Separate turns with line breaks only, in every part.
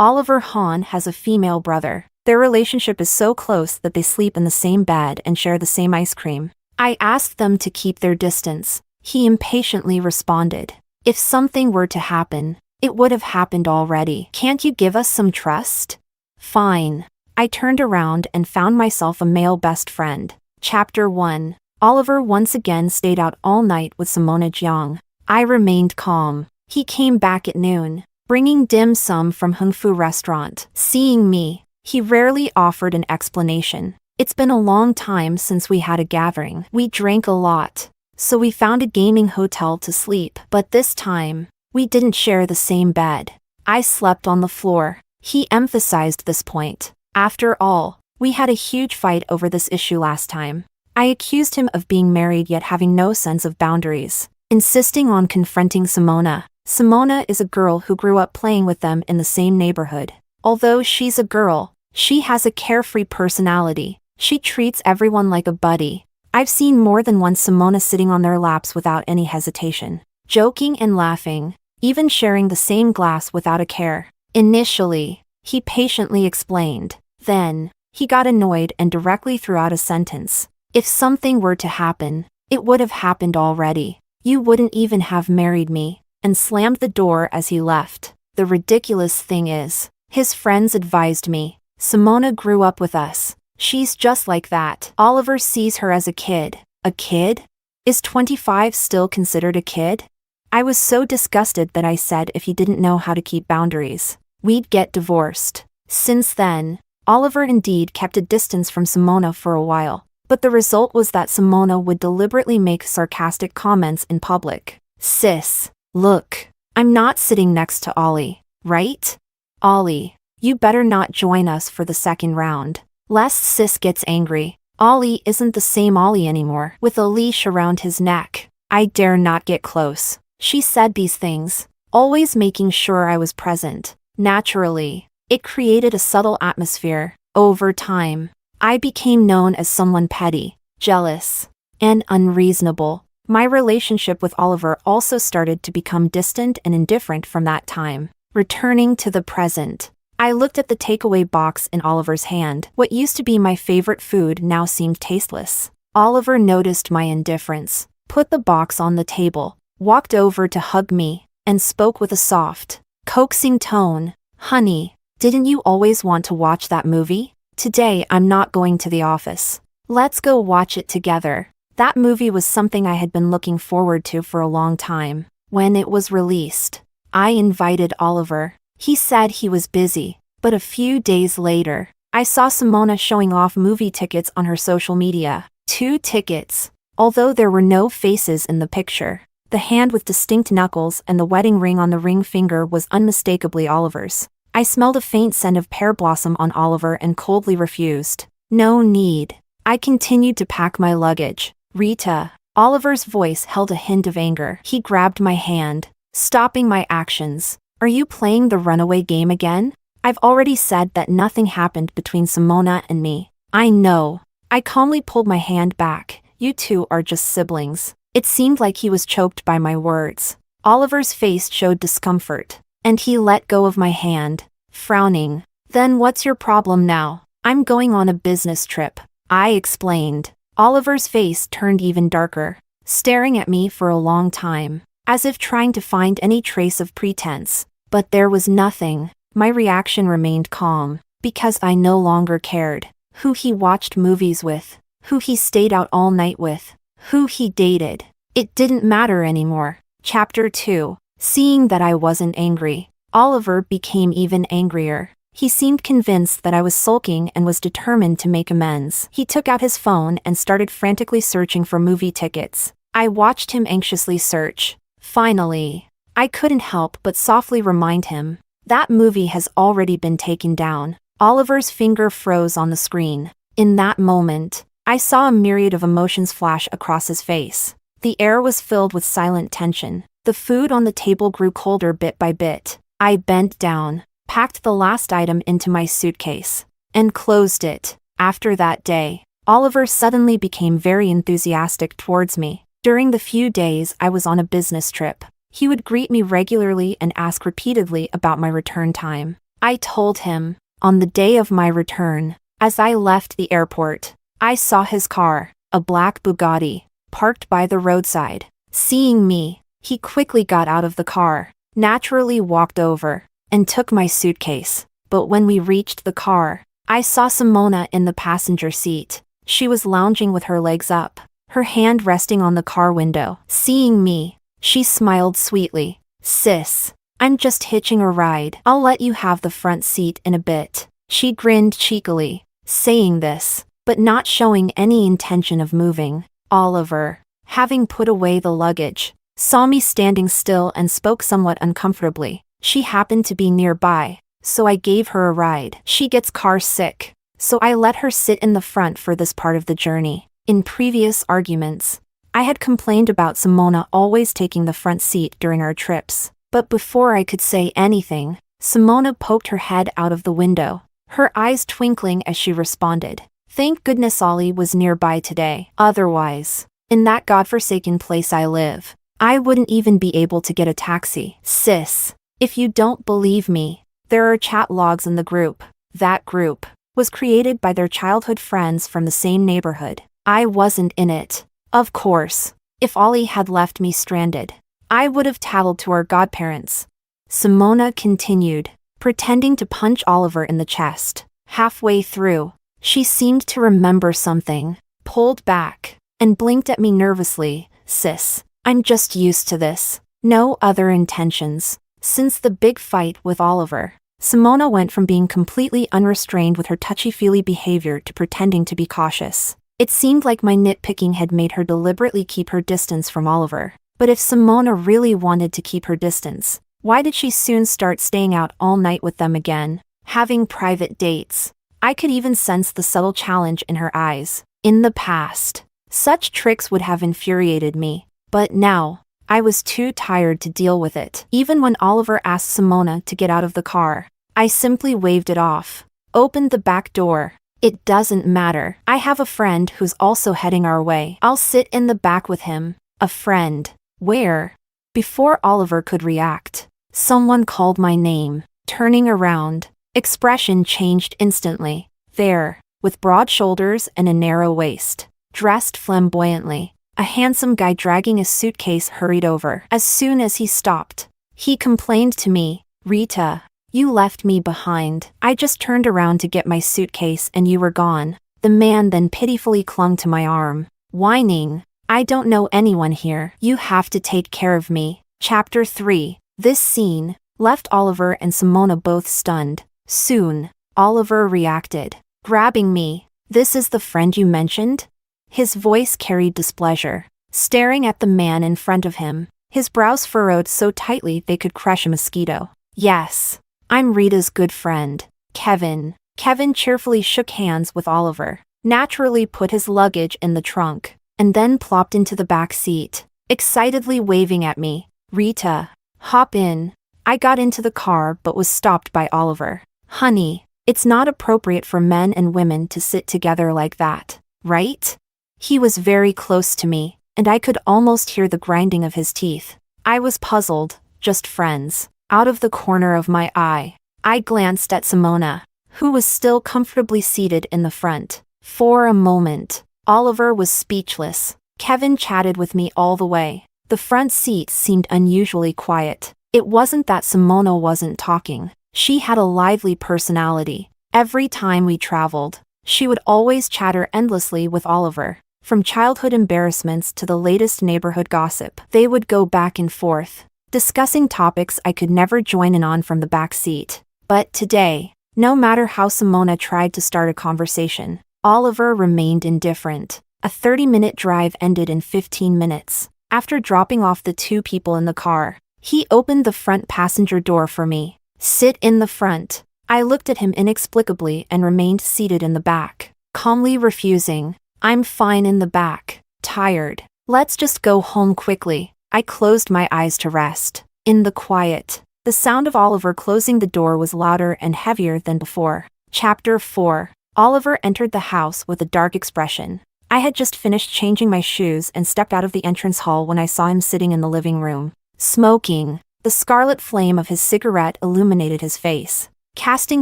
Oliver Hahn has a female brother. Their relationship is so close that they sleep in the same bed and share the same ice cream. I asked them to keep their distance. He impatiently responded. If something were to happen, it would have happened already. Can't you give us some trust? Fine. I turned around and found myself a male best friend. Chapter 1. Oliver once again stayed out all night with Simona Jiang. I remained calm. He came back at noon, bringing dim sum from Hung Fu restaurant. Seeing me, he rarely offered an explanation. It's been a long time since we had a gathering. We drank a lot, so we found a gaming hotel to sleep. But this time, we didn't share the same bed. I slept on the floor. He emphasized this point. After all, we had a huge fight over this issue last time. I accused him of being married yet having no sense of boundaries, insisting on confronting Simona. Simona is a girl who grew up playing with them in the same neighborhood. Although she's a girl, she has a carefree personality. She treats everyone like a buddy. I've seen more than one Simona sitting on their laps without any hesitation, joking and laughing, even sharing the same glass without a care. Initially, he patiently explained. Then, he got annoyed and directly threw out a sentence. If something were to happen, it would have happened already. You wouldn't even have married me, and slammed the door as he left. The ridiculous thing is, his friends advised me. Simona grew up with us. She's just like that. Oliver sees her as a kid. A kid? Is 25 still considered a kid? I was so disgusted that I said if he didn't know how to keep boundaries, we'd get divorced. Since then, Oliver indeed kept a distance from Simona for a while. But the result was that Simona would deliberately make sarcastic comments in public. Sis, look, I'm not sitting next to Ollie, right? Ollie, you better not join us for the second round, lest Sis gets angry. Ollie isn't the same Ollie anymore. With a leash around his neck, I dare not get close. She said these things, always making sure I was present. Naturally, it created a subtle atmosphere. Over time, I became known as someone petty, jealous, and unreasonable. My relationship with Oliver also started to become distant and indifferent from that time. Returning to the present, I looked at the takeaway box in Oliver's hand. What used to be my favorite food now seemed tasteless. Oliver noticed my indifference, put the box on the table, walked over to hug me, and spoke with a soft, coaxing tone. Honey, didn't you always want to watch that movie? Today I'm not going to the office. Let's go watch it together. That movie was something I had been looking forward to for a long time. When it was released, I invited Oliver. He said he was busy, but a few days later, I saw Simona showing off movie tickets on her social media. 2 tickets. Although there were no faces in the picture, the hand with distinct knuckles and the wedding ring on the ring finger was unmistakably Oliver's. I smelled a faint scent of pear blossom on Oliver and coldly refused. No need. I continued to pack my luggage. Rita. Oliver's voice held a hint of anger. He grabbed my hand, stopping my actions. Are you playing the runaway game again? I've already said that nothing happened between Simona and me. I know. I calmly pulled my hand back. You two are just siblings. It seemed like he was choked by my words. Oliver's face showed discomfort, and he let go of my hand, frowning. Then what's your problem now? I'm going on a business trip, I explained. Oliver's face turned even darker, staring at me for a long time, as if trying to find any trace of pretense. But there was nothing. My reaction remained calm, because I no longer cared who he watched movies with, who he stayed out all night with, who he dated. It didn't matter anymore. Chapter 2. Seeing that I wasn't angry, Oliver became even angrier. He seemed convinced that I was sulking and was determined to make amends. He took out his phone and started frantically searching for movie tickets. I watched him anxiously search. Finally, I couldn't help but softly remind him, that movie has already been taken down. Oliver's finger froze on the screen. In that moment, I saw a myriad of emotions flash across his face. The air was filled with silent tension. The food on the table grew colder bit by bit. I bent down, packed the last item into my suitcase, and closed it. After that day, Oliver suddenly became very enthusiastic towards me. During the few days I was on a business trip, he would greet me regularly and ask repeatedly about my return time. I told him. On the day of my return, as I left the airport, I saw his car, a black Bugatti, parked by the roadside. Seeing me, he quickly got out of the car, naturally walked over, and took my suitcase. But when we reached the car, I saw Simona in the passenger seat. She was lounging with her legs up, her hand resting on the car window. Seeing me, she smiled sweetly. "Sis, I'm just hitching a ride. I'll let you have the front seat in a bit." She grinned cheekily, saying this, but not showing any intention of moving. Oliver, having put away the luggage, saw me standing still and spoke somewhat uncomfortably. She happened to be nearby, so I gave her a ride. She gets car sick, so I let her sit in the front for this part of the journey. In previous arguments, I had complained about Simona always taking the front seat during our trips. But before I could say anything, Simona poked her head out of the window, her eyes twinkling as she responded. "Thank goodness Ollie was nearby today. Otherwise, in that godforsaken place I live, I wouldn't even be able to get a taxi." Sis, if you don't believe me, there are chat logs in the group. That group was created by their childhood friends from the same neighborhood. I wasn't in it. Of course, if Ollie had left me stranded, I would have tattled to our godparents. Simona continued, pretending to punch Oliver in the chest. Halfway through, she seemed to remember something, pulled back, and blinked at me nervously. "Sis, I'm just used to this. No other intentions." Since the big fight with Oliver, Simona went from being completely unrestrained with her touchy-feely behavior to pretending to be cautious. It seemed like my nitpicking had made her deliberately keep her distance from Oliver. But if Simona really wanted to keep her distance, why did she soon start staying out all night with them again, having private dates? I could even sense the subtle challenge in her eyes. In the past, such tricks would have infuriated me, but now, I was too tired to deal with it. Even when Oliver asked Simona to get out of the car, I simply waved it off, opened the back door. "It doesn't matter. I have a friend who's also heading our way. I'll sit in the back with him." A friend. Where? Before Oliver could react, someone called my name. Turning around, expression changed instantly. There, with broad shoulders and a narrow waist, dressed flamboyantly, a handsome guy dragging a suitcase hurried over. As soon as he stopped, he complained to me, "Rita, you left me behind. I just turned around to get my suitcase and you were gone." The man then pitifully clung to my arm, whining, "I don't know anyone here. You have to take care of me." Chapter 3. This scene left Oliver and Simona both stunned. Soon, Oliver reacted, grabbing me. "This is the friend you mentioned?" His voice carried displeasure, staring at the man in front of him, his brows furrowed so tightly they could crush a mosquito. "Yes, I'm Rita's good friend, Kevin." Kevin cheerfully shook hands with Oliver, naturally put his luggage in the trunk, and then plopped into the back seat, excitedly waving at me. "Rita, hop in." I got into the car but was stopped by Oliver. "Honey, it's not appropriate for men and women to sit together like that, right?" He was very close to me, and I could almost hear the grinding of his teeth. I was puzzled. "Just friends." Out of the corner of my eye, I glanced at Simona, who was still comfortably seated in the front. For a moment, Oliver was speechless. Kevin chatted with me all the way. The front seat seemed unusually quiet. It wasn't that Simona wasn't talking. She had a lively personality. Every time we traveled, she would always chatter endlessly with Oliver. From childhood embarrassments to the latest neighborhood gossip, they would go back and forth, discussing topics I could never join in on from the back seat. But today, no matter how Simona tried to start a conversation, Oliver remained indifferent. A 30-minute drive ended in 15 minutes. After dropping off the two people in the car, he opened the front passenger door for me. "Sit in the front." I looked at him inexplicably and remained seated in the back, calmly refusing. "I'm fine in the back. Tired. Let's just go home quickly." I closed my eyes to rest. In the quiet, the sound of Oliver closing the door was louder and heavier than before. Chapter 4. Oliver entered the house with a dark expression. I had just finished changing my shoes and stepped out of the entrance hall when I saw him sitting in the living room, smoking. The scarlet flame of his cigarette illuminated his face. casting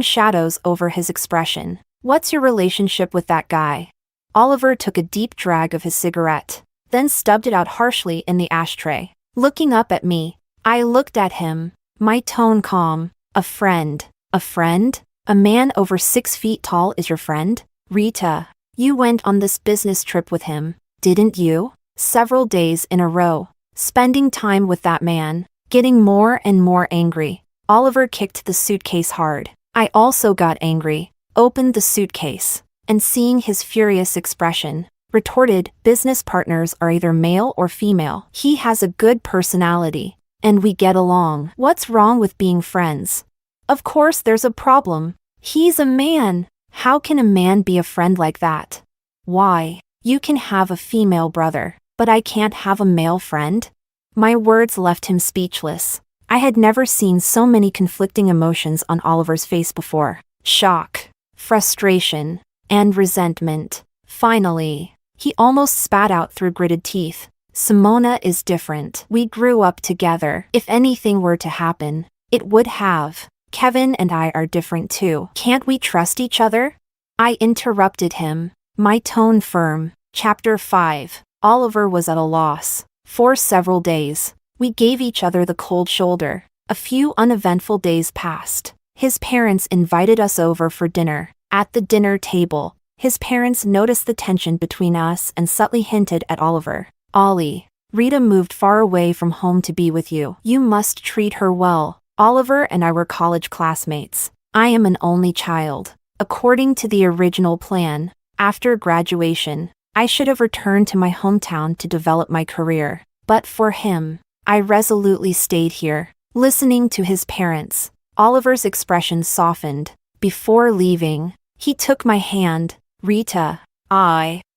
shadows over his expression. What's your relationship with that guy? Oliver took a deep drag of his cigarette, then stubbed it out harshly in the ashtray. Looking up at me, I looked at him, my tone calm. A friend. A friend? A man over 6 feet tall is your friend? Rita, you went on this business trip with him, didn't you? Several days in a row, spending time with that man, getting more and more angry. Oliver kicked the suitcase hard. I also got angry, opened the suitcase, and seeing his furious expression, retorted, business partners are either male or female. He has a good personality, and we get along. What's wrong with being friends? Of course there's a problem. He's a man. How can a man be a friend like that? Why? You can have a female brother, but I can't have a male friend? My words left him speechless. I had never seen so many conflicting emotions on Oliver's face before. Shock, frustration, and resentment. Finally, he almost spat out through gritted teeth. Simona is different. We grew up together. If anything were to happen, it would have. Kevin and I are different too. Can't we trust each other? I interrupted him, my tone firm. Chapter 5. Oliver was at a loss. For several days, we gave each other the cold shoulder. A few uneventful days passed. His parents invited us over for dinner. At the dinner table, his parents noticed the tension between us and subtly hinted at Oliver. Ollie, Rita moved far away from home to be with you. You must treat her well. Oliver and I were college classmates. I am an only child. According to the original plan, after graduation, I should have returned to my hometown to develop my career. But for him, I resolutely stayed here, listening to his parents. Oliver's expression softened. Before leaving, he took my hand. Rita,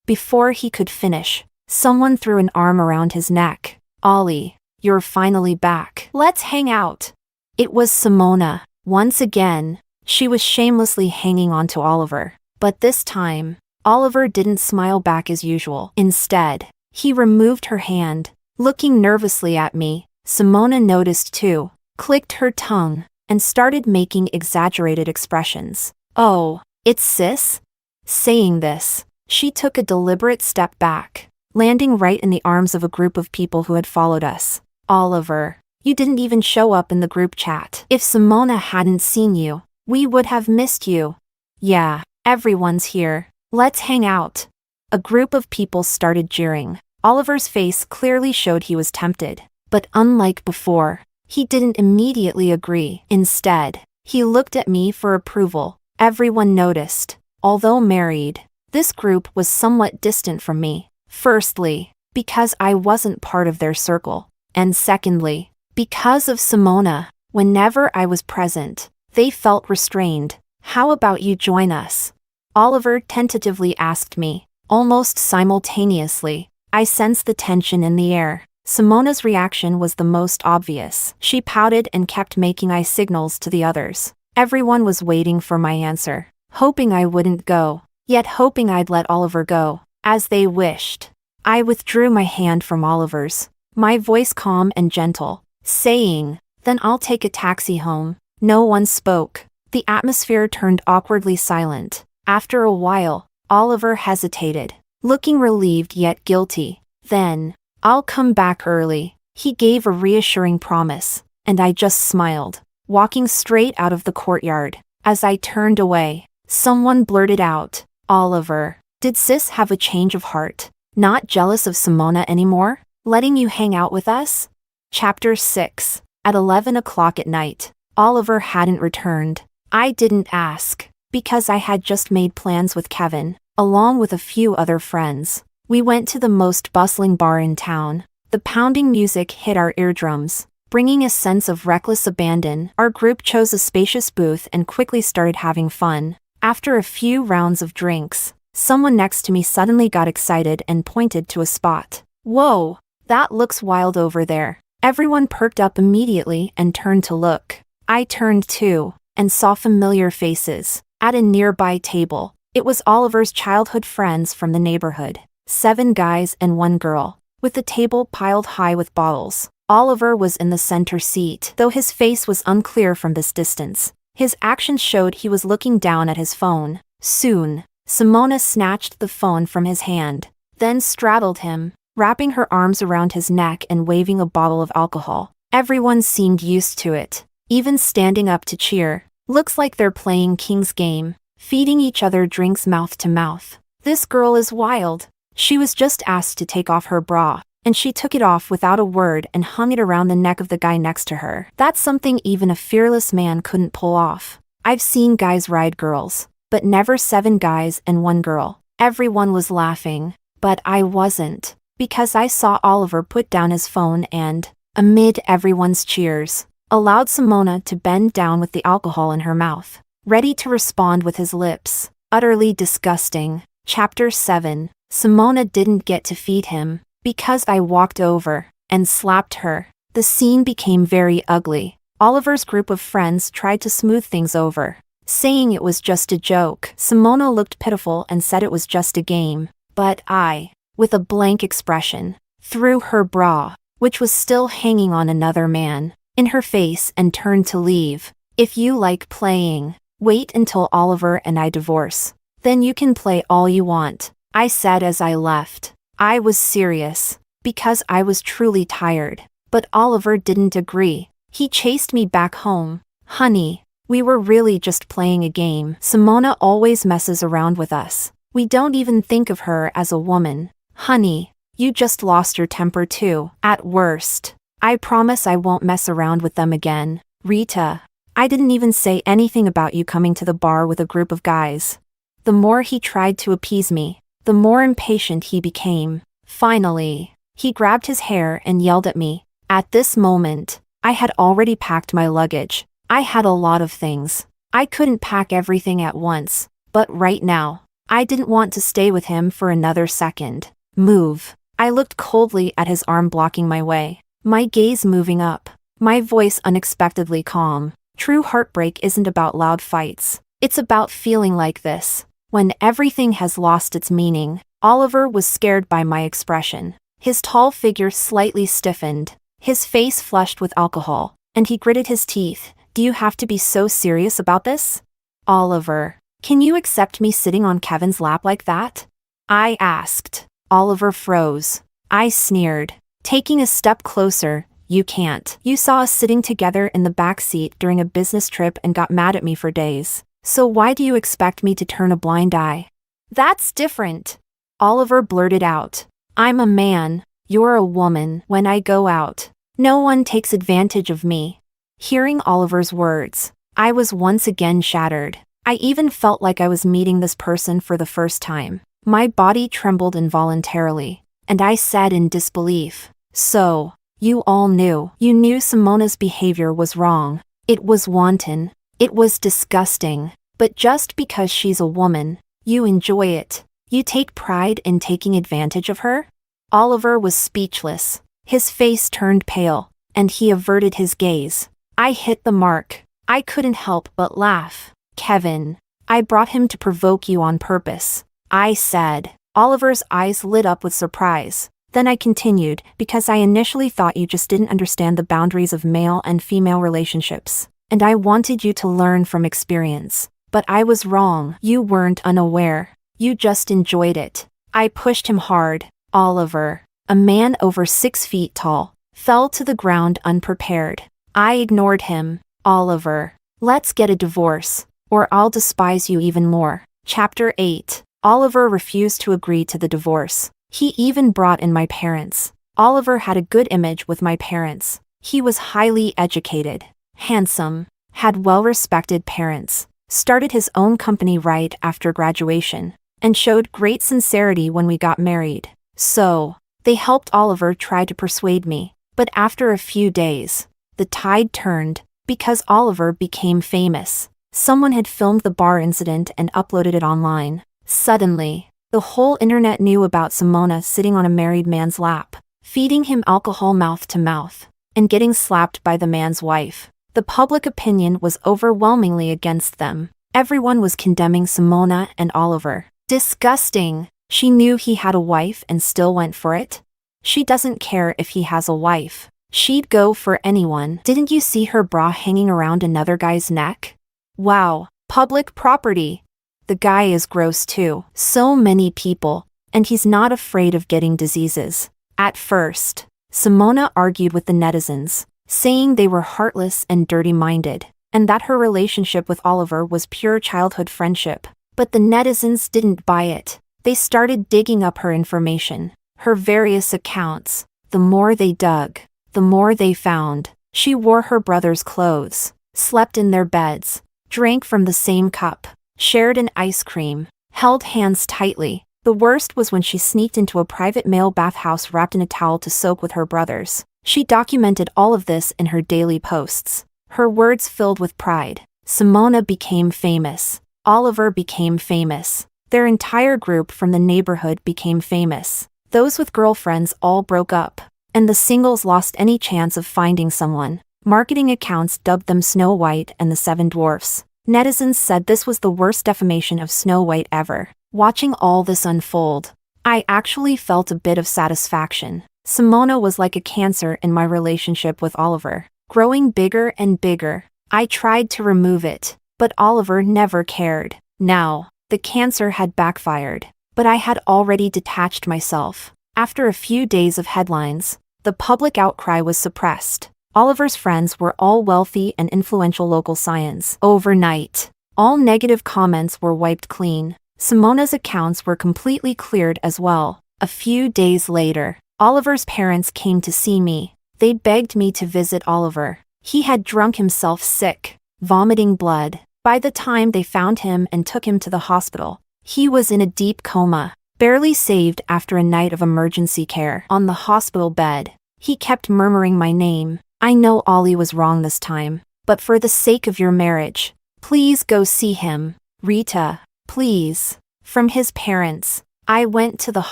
Before he could finish, someone threw an arm around his neck. Ollie, you're finally back. Let's hang out. It was Simona. Once again, she was shamelessly hanging on to Oliver. But this time, Oliver didn't smile back as usual. Instead, he removed her hand, looking nervously at me. Simona noticed too, clicked her tongue, and started making exaggerated expressions. Oh, it's sis? Saying this, she took a deliberate step back, landing right in the arms of a group of people who had followed us. Oliver, you didn't even show up in the group chat. If Simona hadn't seen you, we would have missed you. Yeah, everyone's here. Let's hang out. A group of people started jeering. Oliver's face clearly showed he was tempted. But unlike before, he didn't immediately agree. Instead, he looked at me for approval. Everyone noticed. Although married, this group was somewhat distant from me. Firstly, because I wasn't part of their circle. And secondly, because of Simona. Whenever I was present, they felt restrained. How about you join us? Oliver tentatively asked me. Almost simultaneously, I sensed the tension in the air. Simona's reaction was the most obvious. She pouted and kept making eye signals to the others. Everyone was waiting for my answer, hoping I wouldn't go, yet hoping I'd let Oliver go, as they wished. I withdrew my hand from Oliver's, my voice calm and gentle, saying, "Then I'll take a taxi home." No one spoke. The atmosphere turned awkwardly silent. After a while, Oliver hesitated, looking relieved yet guilty. Then, "I'll come back early." He gave a reassuring promise, and I just smiled, walking straight out of the courtyard. As I turned away, someone blurted out, "Oliver, did sis have a change of heart? Not jealous of Simona anymore? Letting you hang out with us?" Chapter 6. At 11 o'clock at night, Oliver hadn't returned. I didn't ask, because I had just made plans with Kevin, along with a few other friends. We went to the most bustling bar in town. The pounding music hit our eardrums, bringing a sense of reckless abandon. Our group chose a spacious booth and quickly started having fun. After a few rounds of drinks, someone next to me suddenly got excited and pointed to a spot. "Whoa, that looks wild over there." Everyone perked up immediately and turned to look. I turned too, and saw familiar faces. At a nearby table, it was Oliver's childhood friends from the neighborhood. 7 guys and 1 girl, with the table piled high with bottles. Oliver was in the center seat, though his face was unclear from this distance. His actions showed he was looking down at his phone. Soon, Simona snatched the phone from his hand, then straddled him, wrapping her arms around his neck and waving a bottle of alcohol. Everyone seemed used to it, even standing up to cheer. Looks like they're playing King's game, feeding each other drinks mouth to mouth. This girl is wild. She was just asked to take off her bra, and she took it off without a word and hung it around the neck of the guy next to her. That's something even a fearless man couldn't pull off. I've seen guys ride girls, but never 7 guys and 1 girl. Everyone was laughing, but I wasn't, because I saw Oliver put down his phone and, amid everyone's cheers, allowed Simona to bend down with the alcohol in her mouth, ready to respond with his lips. Utterly disgusting. Chapter 7. Simona didn't get to feed him, because I walked over and slapped her. The scene became very ugly. Oliver's group of friends tried to smooth things over, saying it was just a joke. Simona looked pitiful and said it was just a game, but I, with a blank expression, threw her bra, which was still hanging on another man, in her face and turned to leave. If you like playing, wait until Oliver and I divorce. Then you can play all you want, I said as I left. I was serious, because I was truly tired, but Oliver didn't agree. He chased me back home. Honey, we were really just playing a game. Simona always messes around with us. We don't even think of her as a woman. Honey, you just lost your temper too. At worst, I promise I won't mess around with them again. Rita, I didn't even say anything about you coming to the bar with a group of guys. The more he tried to appease me, the more impatient he became. Finally, he grabbed his hair and yelled at me. At this moment, I had already packed my luggage. I had a lot of things. I couldn't pack everything at once, but right now, I didn't want to stay with him for another second. Move. I looked coldly at his arm blocking my way, my gaze moving up, my voice unexpectedly calm. True heartbreak isn't about loud fights. It's about feeling like this, when everything has lost its meaning. Oliver was scared by my expression. His tall figure slightly stiffened, his face flushed with alcohol, and he gritted his teeth. Do you have to be so serious about this? Oliver, can you accept me sitting on Kevin's lap like that? I asked. Oliver froze. I sneered, taking a step closer. You can't. You saw us sitting together in the back seat during a business trip and got mad at me for days. So why do you expect me to turn a blind eye? That's different. Oliver blurted out. I'm a man. You're a woman. When I go out, no one takes advantage of me. Hearing Oliver's words, I was once again shattered. I even felt like I was meeting this person for the first time. My body trembled involuntarily, and I said in disbelief, So, you all knew. You knew Simona's behavior was wrong. It was wanton. It was disgusting. But just because she's a woman, you enjoy it. You take pride in taking advantage of her? Oliver was speechless. His face turned pale, and he averted his gaze. I hit the mark. I couldn't help but laugh. Kevin, I brought him to provoke you on purpose, I said. Oliver's eyes lit up with surprise. Then I continued, because I initially thought you just didn't understand the boundaries of male and female relationships, and I wanted you to learn from experience. But I was wrong. You weren't unaware. You just enjoyed it. I pushed him hard. Oliver, a man over 6 feet tall, fell to the ground unprepared. I ignored him. Oliver, let's get a divorce, or I'll despise you even more. Chapter 8. Oliver refused to agree to the divorce. He even brought in my parents. Oliver had a good image with my parents. He was highly educated, handsome, had well-respected parents, started his own company right after graduation, and showed great sincerity when we got married. So, they helped Oliver try to persuade me. But after a few days, the tide turned, because Oliver became famous. Someone had filmed the bar incident and uploaded it online. Suddenly, the whole internet knew about Simona sitting on a married man's lap, feeding him alcohol mouth to mouth, and getting slapped by the man's wife. The public opinion was overwhelmingly against them. Everyone was condemning Simona and Oliver. Disgusting. She knew he had a wife and still went for it. She doesn't care if he has a wife. She'd go for anyone. Didn't you see her bra hanging around another guy's neck? Wow, public property. The guy is gross too. So many people, and he's not afraid of getting diseases. At first, Simona argued with the netizens, saying they were heartless and dirty-minded, and that her relationship with Oliver was pure childhood friendship. But the netizens didn't buy it. They started digging up her information, her various accounts. The more they dug, the more they found. She wore her brother's clothes, slept in their beds, drank from the same cup, shared an ice cream, held hands tightly. The worst was when she sneaked into a private male bathhouse wrapped in a towel to soak with her brothers. She documented all of this in her daily posts. Her words filled with pride. Simona became famous. Oliver became famous. Their entire group from the neighborhood became famous. Those with girlfriends all broke up, and the singles lost any chance of finding someone. Marketing accounts dubbed them Snow White and the Seven Dwarfs. Netizens said this was the worst defamation of Snow White ever. Watching all this unfold, I actually felt a bit of satisfaction. Simona was like a cancer in my relationship with Oliver, growing bigger and bigger. I tried to remove it, but Oliver never cared. Now, the cancer had backfired, but I had already detached myself. After a few days of headlines, the public outcry was suppressed. Oliver's friends were all wealthy and influential local scions. Overnight, all negative comments were wiped clean. Simona's accounts were completely cleared as well. A few days later, Oliver's parents came to see me. They begged me to visit Oliver. He had drunk himself sick, vomiting blood. By the time they found him and took him to the hospital, he was in a deep coma, barely saved after a night of emergency care. On the hospital bed, he kept murmuring my name. I know Ollie was wrong this time, but for the sake of your marriage, please go see him. Rita, please. From his parents, I went to the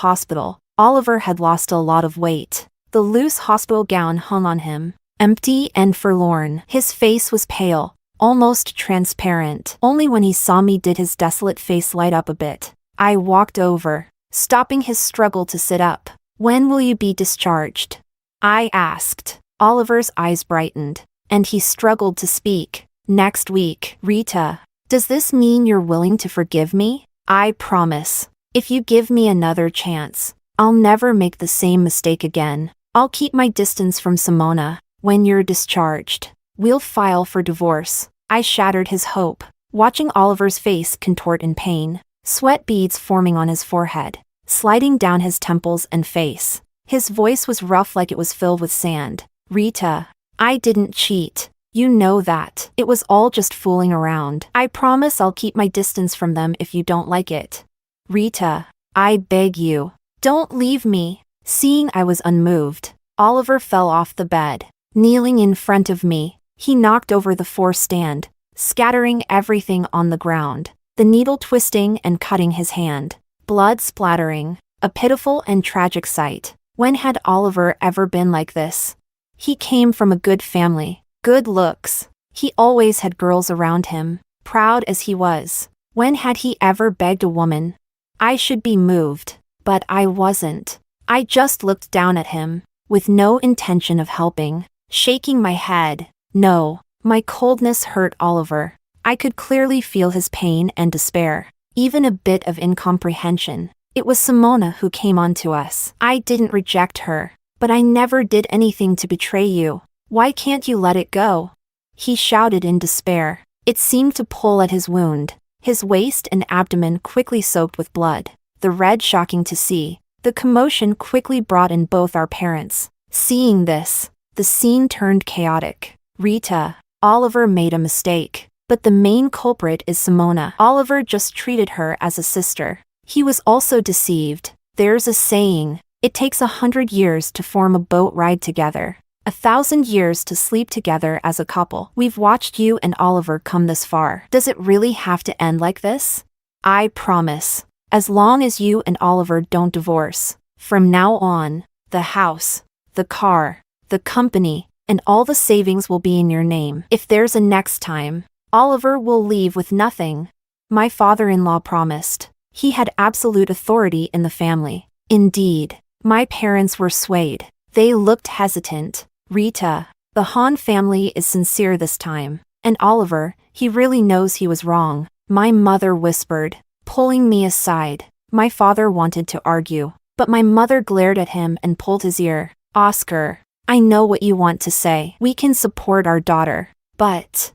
hospital. Oliver had lost a lot of weight. The loose hospital gown hung on him, empty and forlorn. His face was pale, almost transparent. Only when he saw me did his desolate face light up a bit. I walked over, stopping his struggle to sit up. When will you be discharged? I asked. Oliver's eyes brightened, and he struggled to speak. Next week. Rita, does this mean you're willing to forgive me? I promise. If you give me another chance, I'll never make the same mistake again. I'll keep my distance from Simona. When you're discharged, we'll file for divorce. I shattered his hope, watching Oliver's face contort in pain, sweat beads forming on his forehead, sliding down his temples and face. His voice was rough like it was filled with sand. Rita, I didn't cheat. You know that. It was all just fooling around. I promise I'll keep my distance from them if you don't like it. Rita, I beg you, don't leave me. Seeing I was unmoved, Oliver fell off the bed. Kneeling in front of me, he knocked over the four-stand, scattering everything on the ground, the needle twisting and cutting his hand. Blood splattering, a pitiful and tragic sight. When had Oliver ever been like this? He came from a good family, good looks. He always had girls around him, proud as he was. When had he ever begged a woman? I should be moved, but I wasn't. I just looked down at him, with no intention of helping, shaking my head. No, my coldness hurt Oliver. I could clearly feel his pain and despair, even a bit of incomprehension. It was Simona who came onto us. I didn't reject her. But I never did anything to betray you. Why can't you let it go? He shouted in despair. It seemed to pull at his wound, his waist and abdomen quickly soaked with blood. The red shocking to see. The commotion quickly brought in both our parents. Seeing this, the scene turned chaotic. Rita, Oliver made a mistake. But the main culprit is Simona. Oliver just treated her as a sister. He was also deceived. There's a saying, it takes 100 years to form a boat ride together, 1,000 years to sleep together as a couple. We've watched you and Oliver come this far. Does it really have to end like this? I promise. As long as you and Oliver don't divorce, from now on, the house, the car, the company, and all the savings will be in your name. If there's a next time, Oliver will leave with nothing. My father-in-law promised. He had absolute authority in the family. Indeed. My parents were swayed. They looked hesitant. Rita, the Hahn family is sincere this time. And Oliver, He really knows he was wrong, my mother whispered, pulling me aside. My father wanted to argue, but my mother glared at him and pulled his ear. Oscar, I know what you want to say. We can support our daughter, but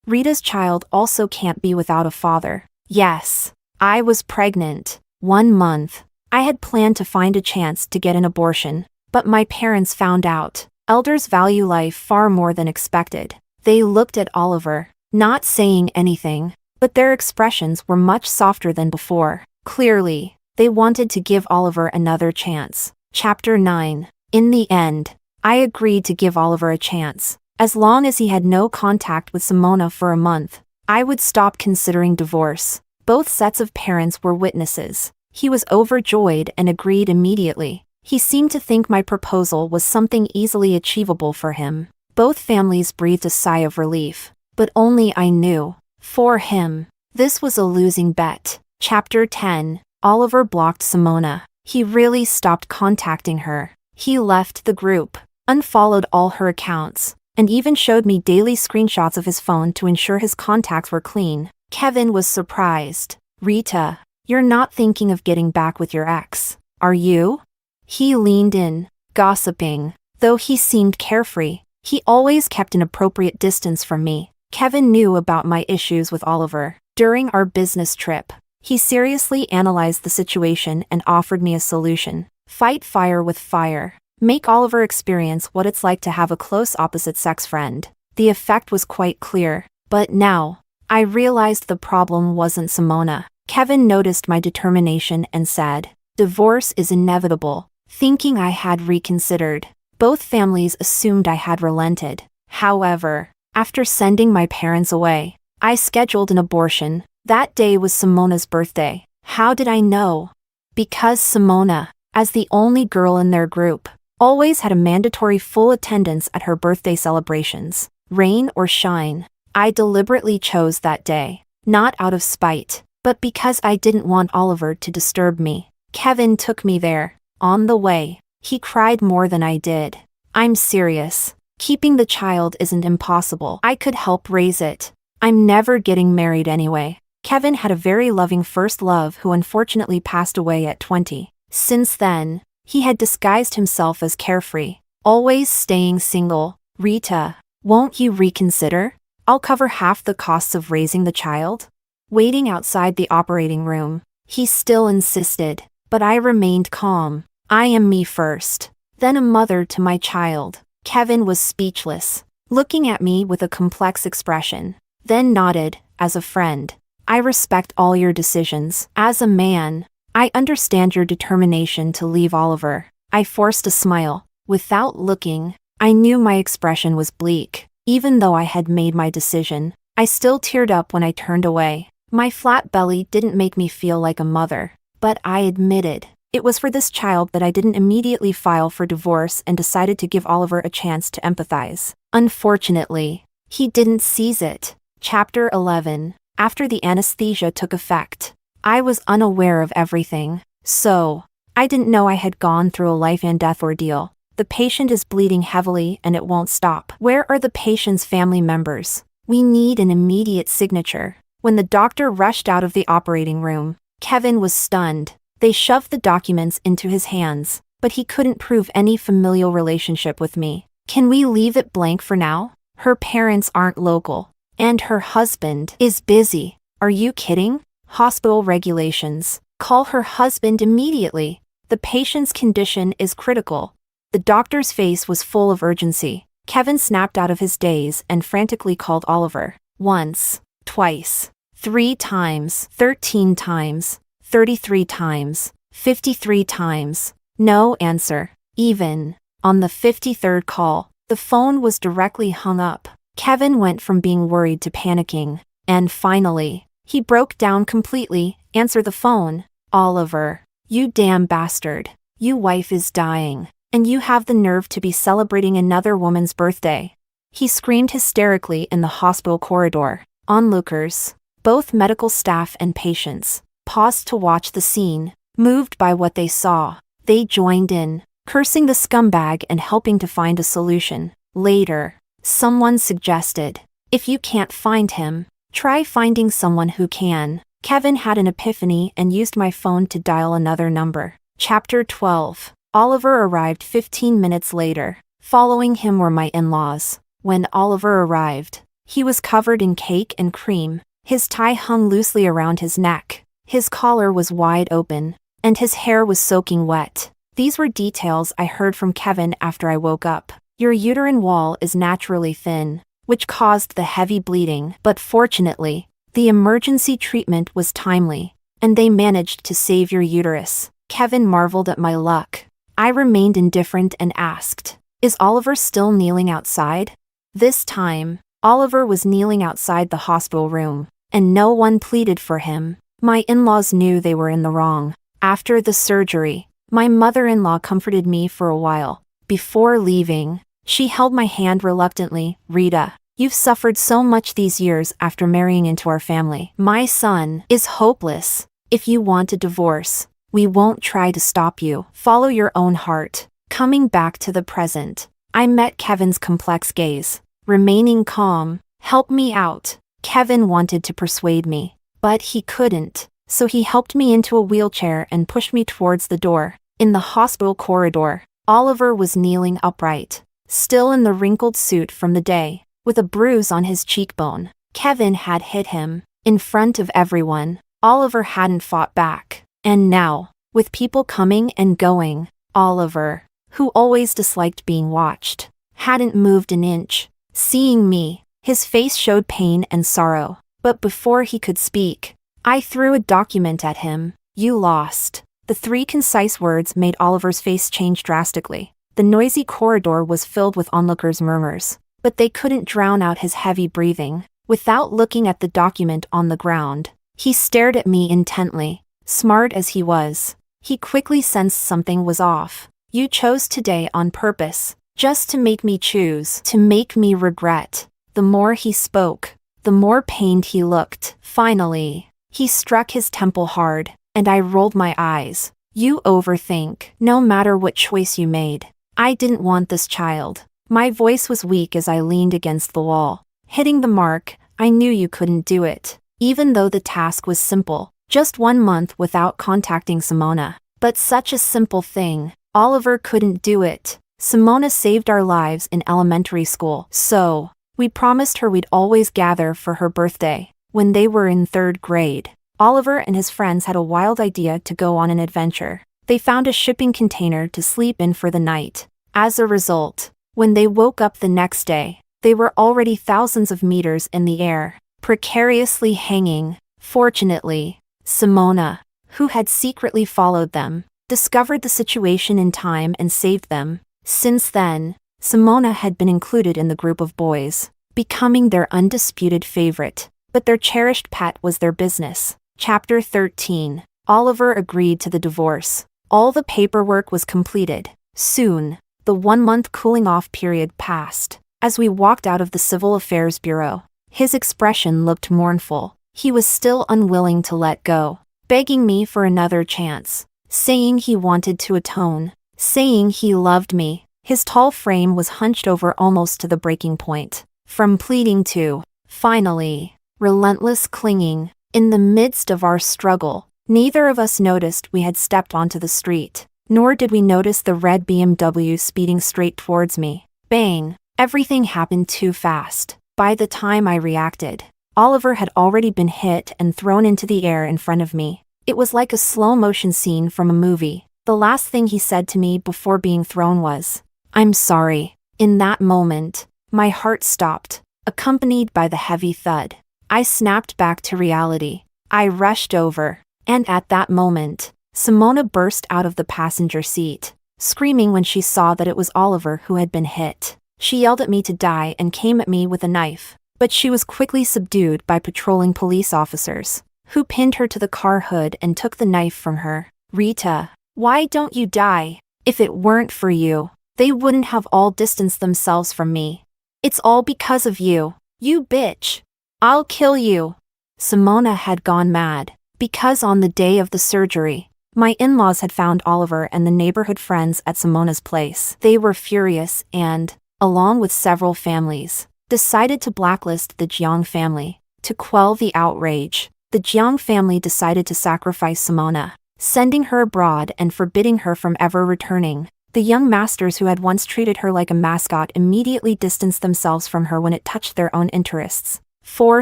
Rita's child also can't be without a father. Yes, I was pregnant. 1 month. I had planned to find a chance to get an abortion, but my parents found out. Elders value life far more than expected. They looked at Oliver, not saying anything, but their expressions were much softer than before. Clearly, they wanted to give Oliver another chance. Chapter 9. In the end, I agreed to give Oliver a chance. As long as he had no contact with Simona for a month, I would stop considering divorce. Both sets of parents were witnesses. He was overjoyed and agreed immediately. He seemed to think my proposal was something easily achievable for him. Both families breathed a sigh of relief, but only I knew. For him, this was a losing bet. Chapter 10. Oliver blocked Simona. He really stopped contacting her. He left the group, unfollowed all her accounts, and even showed me daily screenshots of his phone to ensure his contacts were clean. Kevin was surprised. Rita, you're not thinking of getting back with your ex, are you? He leaned in, gossiping. Though he seemed carefree, he always kept an appropriate distance from me. Kevin knew about my issues with Oliver. During our business trip, he seriously analyzed the situation and offered me a solution. Fight fire with fire. Make Oliver experience what it's like to have a close opposite-sex friend. The effect was quite clear, but now, I realized the problem wasn't Simona. Kevin noticed my determination and said, "Divorce is inevitable." Thinking I had reconsidered, both families assumed I had relented. However, after sending my parents away, I scheduled an abortion. That day was Simona's birthday. How did I know? Because Simona, as the only girl in their group, always had a mandatory full attendance at her birthday celebrations. Rain or shine, I deliberately chose that day, not out of spite, but because I didn't want Oliver to disturb me. Kevin took me there. On the way, he cried more than I did. I'm serious. Keeping the child isn't impossible. I could help raise it. I'm never getting married anyway. Kevin had a very loving first love who unfortunately passed away at 20. Since then, he had disguised himself as carefree, always staying single. Rita, won't you reconsider? I'll cover half the costs of raising the child. Waiting outside the operating room, he still insisted, but I remained calm. I am me first, then a mother to my child. Kevin was speechless, looking at me with a complex expression, then nodded, as a friend. I respect all your decisions. As a man, I understand your determination to leave Oliver. I forced a smile. Without looking, I knew my expression was bleak. Even though I had made my decision, I still teared up when I turned away. My flat belly didn't make me feel like a mother, but I admitted, it was for this child that I didn't immediately file for divorce and decided to give Oliver a chance to empathize. Unfortunately, he didn't seize it. Chapter 11. After the anesthesia took effect, I was unaware of everything, so I didn't know I had gone through a life and death ordeal. The patient is bleeding heavily and it won't stop. Where are the patient's family members? We need an immediate signature. When the doctor rushed out of the operating room, Kevin was stunned. They shoved the documents into his hands, but he couldn't prove any familial relationship with me. Can we leave it blank for now? Her parents aren't local, and her husband is busy. Are you kidding? Hospital regulations. Call her husband immediately. The patient's condition is critical. The doctor's face was full of urgency. Kevin snapped out of his daze and frantically called Oliver. Once, twice, 3 times, 13 times, 33 times, 53 times. No answer. Even on the 53rd call, the phone was directly hung up. Kevin went from being worried to panicking, and finally, he broke down completely. Answer the phone. Oliver, you damn bastard. Your wife is dying, and you have the nerve to be celebrating another woman's birthday. He screamed hysterically in the hospital corridor. Onlookers, both medical staff and patients, paused to watch the scene. Moved by what they saw, they joined in, cursing the scumbag and helping to find a solution. Later, someone suggested, If you can't find him, try finding someone who can. Kevin had an epiphany and used my phone to dial another number. Chapter 12. Oliver arrived 15 minutes later. Following him were my in-laws. When Oliver arrived, he was covered in cake and cream. His tie hung loosely around his neck. His collar was wide open, and his hair was soaking wet. These were details I heard from Kevin after I woke up. Your uterine wall is naturally thin, which caused the heavy bleeding, but fortunately, the emergency treatment was timely, and they managed to save your uterus. Kevin marveled at my luck. I remained indifferent and asked, "Is Oliver still kneeling outside?" This time, Oliver was kneeling outside the hospital room, and no one pleaded for him. My in-laws knew they were in the wrong. After the surgery, my mother-in-law comforted me for a while. Before leaving, she held my hand reluctantly. "Rita, you've suffered so much these years after marrying into our family. My son is hopeless. If you want a divorce, we won't try to stop you. Follow your own heart." Coming back to the present, I met Kevin's complex gaze. Remaining calm, "Help me out." Kevin wanted to persuade me, but he couldn't, so he helped me into a wheelchair and pushed me towards the door. In the hospital corridor, Oliver was kneeling upright, still in the wrinkled suit from the day, with a bruise on his cheekbone. Kevin had hit him, in front of everyone. Oliver hadn't fought back. And now, with people coming and going, Oliver, who always disliked being watched, hadn't moved an inch. Seeing me, his face showed pain and sorrow. But before he could speak, I threw a document at him. "You lost." The 3 concise words made Oliver's face change drastically. The noisy corridor was filled with onlookers' murmurs, but they couldn't drown out his heavy breathing. Without looking at the document on the ground, he stared at me intently. Smart as he was, he quickly sensed something was off. "You chose today on purpose, just to make me choose, to make me regret." The more he spoke, the more pained he looked. Finally, he struck his temple hard, and I rolled my eyes. "You overthink. No matter what choice you made, I didn't want this child." My voice was weak as I leaned against the wall. Hitting the mark, "I knew you couldn't do it, even though the task was simple. Just 1 month without contacting Simona. But such a simple thing. Oliver couldn't do it. Simona saved our lives in elementary school, so we promised her we'd always gather for her birthday." When they were in 3rd grade, Oliver and his friends had a wild idea to go on an adventure. They found a shipping container to sleep in for the night. As a result, when they woke up the next day, they were already thousands of meters in the air, precariously hanging. Fortunately, Simona, who had secretly followed them, discovered the situation in time and saved them. Since then, Simona had been included in the group of boys, becoming their undisputed favorite, but their cherished pet was their business. Chapter 13. Oliver agreed to the divorce. All the paperwork was completed. Soon, the 1-month cooling-off period passed. As we walked out of the Civil Affairs Bureau, his expression looked mournful. He was still unwilling to let go, begging me for another chance, saying he wanted to atone, saying he loved me. His tall frame was hunched over almost to the breaking point. From pleading to, finally, relentless clinging. In the midst of our struggle, neither of us noticed we had stepped onto the street, nor did we notice the red BMW speeding straight towards me. Bang! Everything happened too fast. By the time I reacted, Oliver had already been hit and thrown into the air in front of me. It was like a slow-motion scene from a movie. The last thing he said to me before being thrown was, "I'm sorry." In that moment, my heart stopped, accompanied by the heavy thud. I snapped back to reality. I rushed over, and at that moment, Simona burst out of the passenger seat, screaming when she saw that it was Oliver who had been hit. She yelled at me to die and came at me with a knife, but she was quickly subdued by patrolling police officers, who pinned her to the car hood and took the knife from her. "Rita, why don't you die? If it weren't for you, they wouldn't have all distanced themselves from me. It's all because of you. You bitch. I'll kill you." Simona had gone mad, because on the day of the surgery, my in-laws had found Oliver and the neighborhood friends at Simona's place. They were furious and, along with several families, decided to blacklist the Jiang family. To quell the outrage, the Jiang family decided to sacrifice Simona, sending her abroad and forbidding her from ever returning. The young masters who had once treated her like a mascot immediately distanced themselves from her when it touched their own interests. For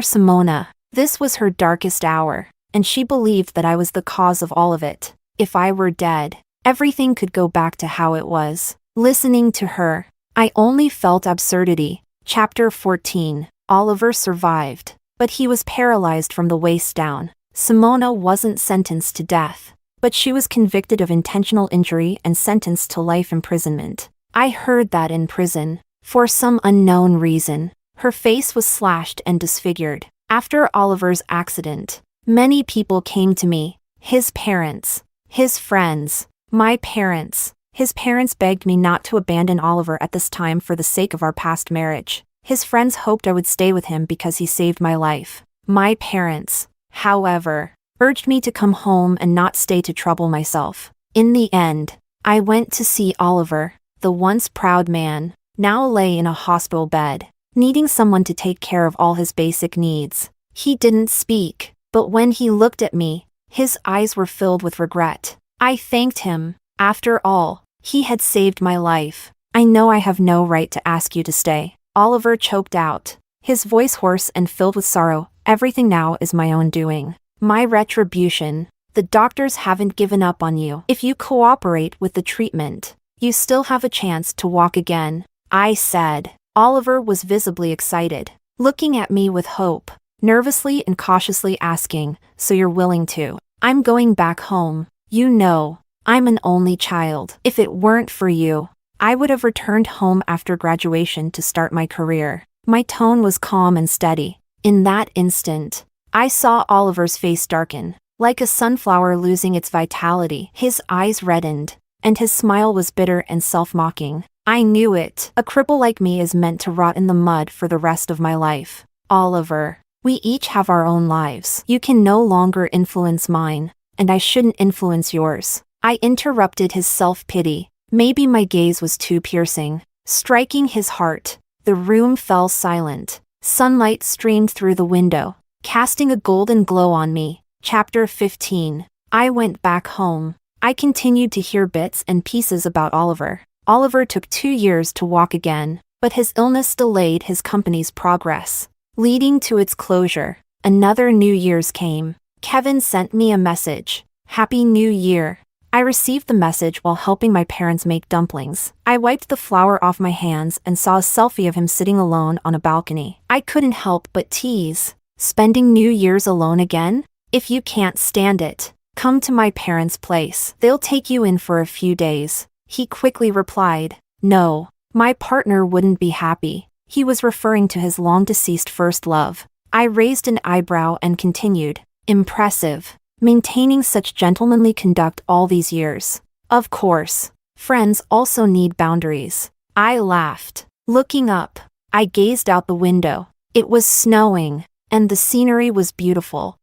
Simona, this was her darkest hour, and she believed that I was the cause of all of it. If I were dead, everything could go back to how it was. Listening to her, I only felt absurdity. Chapter 14. Oliver survived, but he was paralyzed from the waist down. Simona wasn't sentenced to death, but she was convicted of intentional injury and sentenced to life imprisonment. I heard that in prison. For some unknown reason, her face was slashed and disfigured. After Oliver's accident, many people came to me. His parents, his friends, my parents. His parents begged me not to abandon Oliver at this time for the sake of our past marriage. His friends hoped I would stay with him because he saved my life. My parents, however, urged me to come home and not stay to trouble myself. In the end, I went to see Oliver. The once proud man now lay in a hospital bed, needing someone to take care of all his basic needs. He didn't speak, but when he looked at me, his eyes were filled with regret. I thanked him. After all, he had saved my life. I know I have no right to ask you to stay. Oliver choked out, his voice hoarse and filled with sorrow. Everything now is my own doing. My retribution. The doctors haven't given up on you. If you cooperate with the treatment, you still have a chance to walk again, I said. Oliver was visibly excited, looking at me with hope, nervously and cautiously asking, "So you're willing to?" "I'm going back home. You know, I'm an only child. If it weren't for you, I would have returned home after graduation to start my career." My tone was calm and steady. In that instant, I saw Oliver's face darken, like a sunflower losing its vitality. His eyes reddened, and his smile was bitter and self-mocking. I knew it. A cripple like me is meant to rot in the mud for the rest of my life. Oliver, we each have our own lives. You can no longer influence mine, and I shouldn't influence yours. I interrupted his self-pity. Maybe my gaze was too piercing, striking his heart. The room fell silent. Sunlight streamed through the window, casting a golden glow on me. Chapter 15. I went back home. I continued to hear bits and pieces about Oliver. Oliver took 2 years to walk again, but his illness delayed his company's progress, leading to its closure. Another New Year's came. Kevin sent me a message. "Happy New Year." I received the message while helping my parents make dumplings. I wiped the flour off my hands and saw a selfie of him sitting alone on a balcony. I couldn't help but tease. "Spending New Year's alone again? If you can't stand it, come to my parents' place. They'll take you in for a few days." He quickly replied, "No, my partner wouldn't be happy." He was referring to his long-deceased first love. I raised an eyebrow and continued, "Impressive. Maintaining such gentlemanly conduct all these years." "Of course, friends also need boundaries." I laughed. Looking up, I gazed out the window. It was snowing, and the scenery was beautiful.